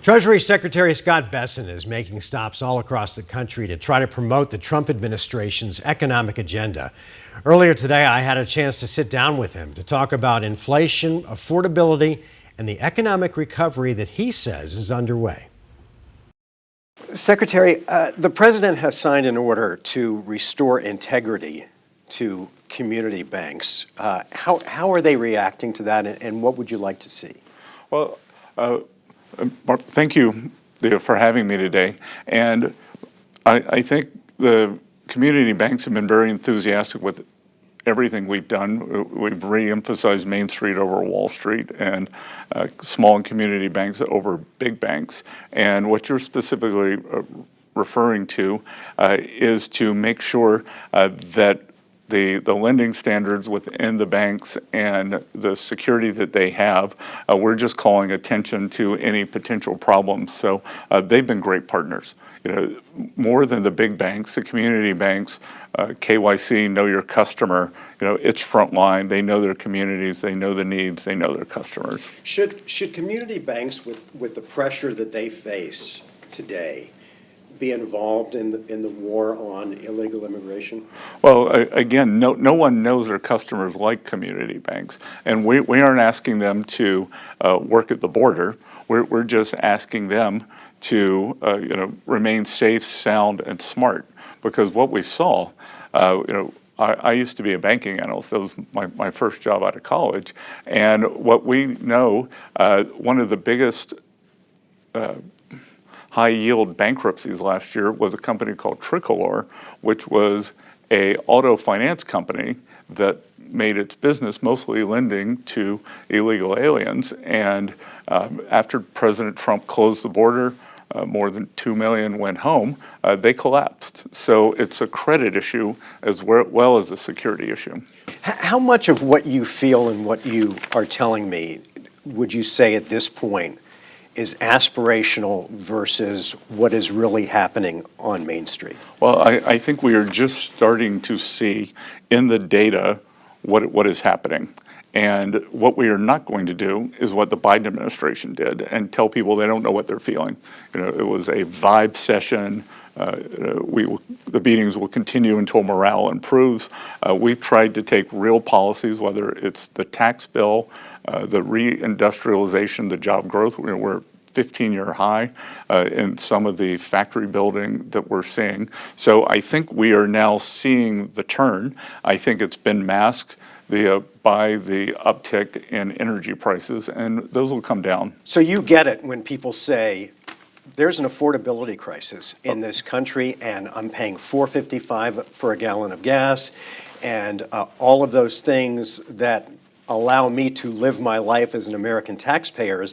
Treasury Secretary Scott Bessent is making stops all across the country to try to promote the Trump administration's economic agenda. Earlier today, I had a chance to sit down with him to talk about inflation, affordability, and the economic recovery that he says is underway. Secretary, the president has signed an order to restore integrity to community banks. How are they reacting to that, and what would you like to see? Well, Mark, thank you for having me today. And I think the community banks have been very enthusiastic with everything we've done. We've re-emphasized Main Street over Wall Street and small and community banks over big banks. And what you're specifically referring to is to make sure that the lending standards within the banks and the security that they have, we're just calling attention to any potential problems. So they've been great partners. You know, more than the big banks, the community banks, KYC, know your customer, it's frontline. They know their communities, they know the needs, they know their customers. Should community banks, with the pressure that they face today, be involved in the war on illegal immigration? Well, again, no one knows their customers like community banks, and we aren't asking them to work at the border. We're just asking them to remain safe, sound, and smart. Because what we saw, I used to be a banking analyst. That was my first job out of college, and what we know, one of the biggest high-yield bankruptcies last year was a company called Tricolor, which was a auto finance company that made its business mostly lending to illegal aliens. And after President Trump closed the border, more than 2 million went home, they collapsed. So it's a credit issue as well as a security issue. How much of what you feel and what you are telling me would you say at this point is aspirational versus what is really happening on Main Street? Well, I think we are just starting to see in the data what is happening. And what we are not going to do is what the Biden administration did and tell people they don't know what they're feeling. It was a vibe session. The meetings will continue until morale improves. We've tried to take real policies, whether it's the tax bill, the reindustrialization, the job growth. We're 15-year high in some of the factory building that we're seeing. So I think we are now seeing the turn. I think it's been masked by the uptick in energy prices, and those will come down. So you get it when people say, there's an affordability crisis in this country, and I'm paying $4.55 for a gallon of gas, and all of those things that allow me to live my life as an American taxpayer.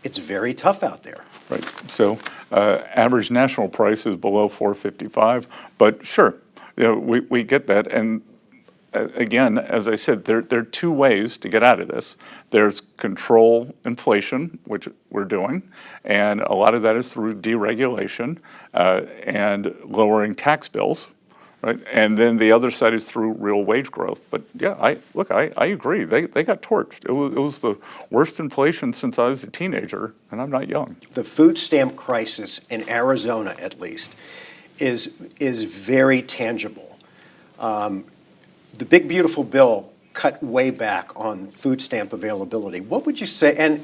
It's very tough out there. Right. So average national price is below $4.55, but sure, we get that. And again, as I said, there are two ways to get out of this. There's control inflation, which we're doing, and a lot of that is through deregulation and lowering tax bills. Right, and then the other side is through real wage growth. But yeah, I agree. They got torched. It was the worst inflation since I was a teenager, and I'm not young. The food stamp crisis in Arizona, at least, is very tangible. The big beautiful bill cut way back on food stamp availability. What would you say? And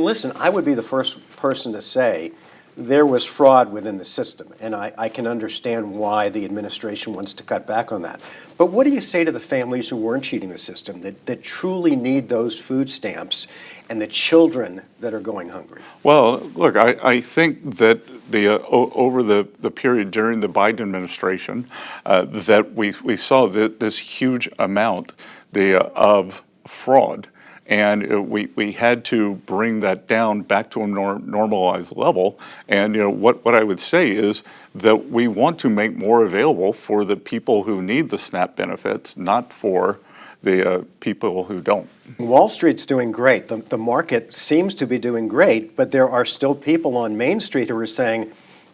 listen, I would be the first person to say there was fraud within the system, and I can understand why the administration wants to cut back on that. But what do you say to the families who weren't cheating the system, that truly need those food stamps, and the children that are going hungry? Well, look, I think that over the period during the Biden administration, that we saw this huge amount of fraud. And we had to bring that down back to a normalized level. And what I would say is that we want to make more available for the people who need the SNAP benefits, not for the people who don't. Wall Street's doing great. The market seems to be doing great, but there are still people on Main Street who are saying,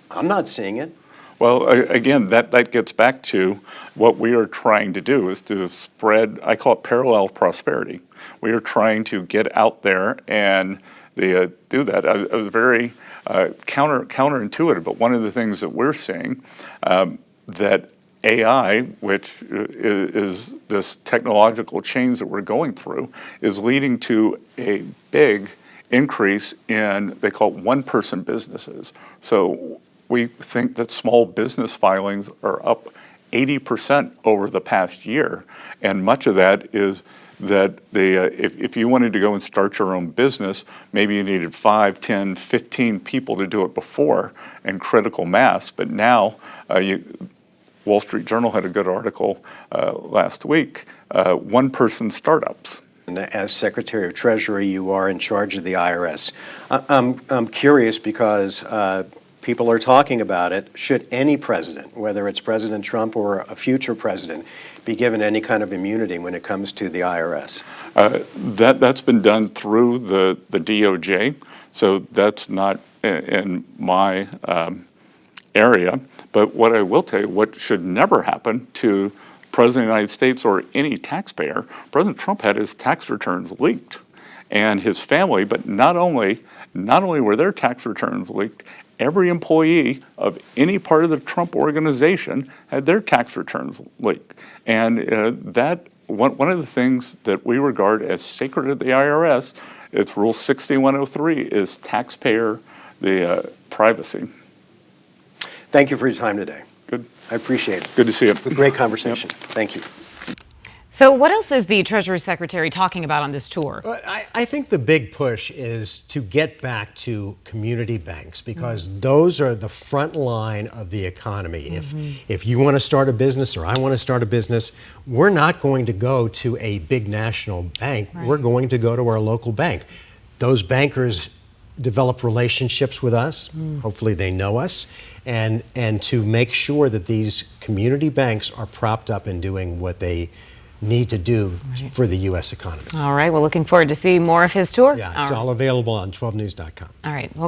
I'm not seeing it. Well, again, that gets back to what we are trying to do is to spread, I call it parallel prosperity. We are trying to get out there and they do that. I was very counterintuitive, but one of the things that we're seeing that AI, which is this technological change that we're going through, is leading to a big increase in, they call it one-person businesses. So we think that small business filings are up 80% over the past year, and much of that is that if you wanted to go and start your own business, maybe you needed 5, 10, 15 people to do it before and critical mass, but now Wall Street Journal had a good article last week, one-person startups. And as Secretary of Treasury, you are in charge of the IRS. I'm curious because people are talking about it. Should any president, whether it's President Trump or a future president, be given any kind of immunity when it comes to the IRS? That's been done through the DOJ, so that's not in my area. But what I will tell you, what should never happen to President of the United States or any taxpayer, President Trump had his tax returns leaked, and his family, but not only were their tax returns leaked, every employee of any part of the Trump organization had their tax returns leaked. And that one of the things that we regard as sacred at the IRS, it's Rule 6103, is taxpayer privacy. Thank you for your time today. Good. I appreciate it. Good to see you. Great conversation. Yep. Thank you. So what else is the Treasury Secretary talking about on this tour? Well, I think the big push is to get back to community banks because those are the front line of the economy. If you want to start a business or I want to start a business, we're not going to go to a big national bank. Right. We're going to go to our local bank. Those bankers develop relationships with us. Hopefully they know us. And to make sure that these community banks are propped up and doing what they need to do for the U.S. economy. All right, well, looking forward to seeing more of his tour. Yeah, it's all available on 12news.com. All right. Well,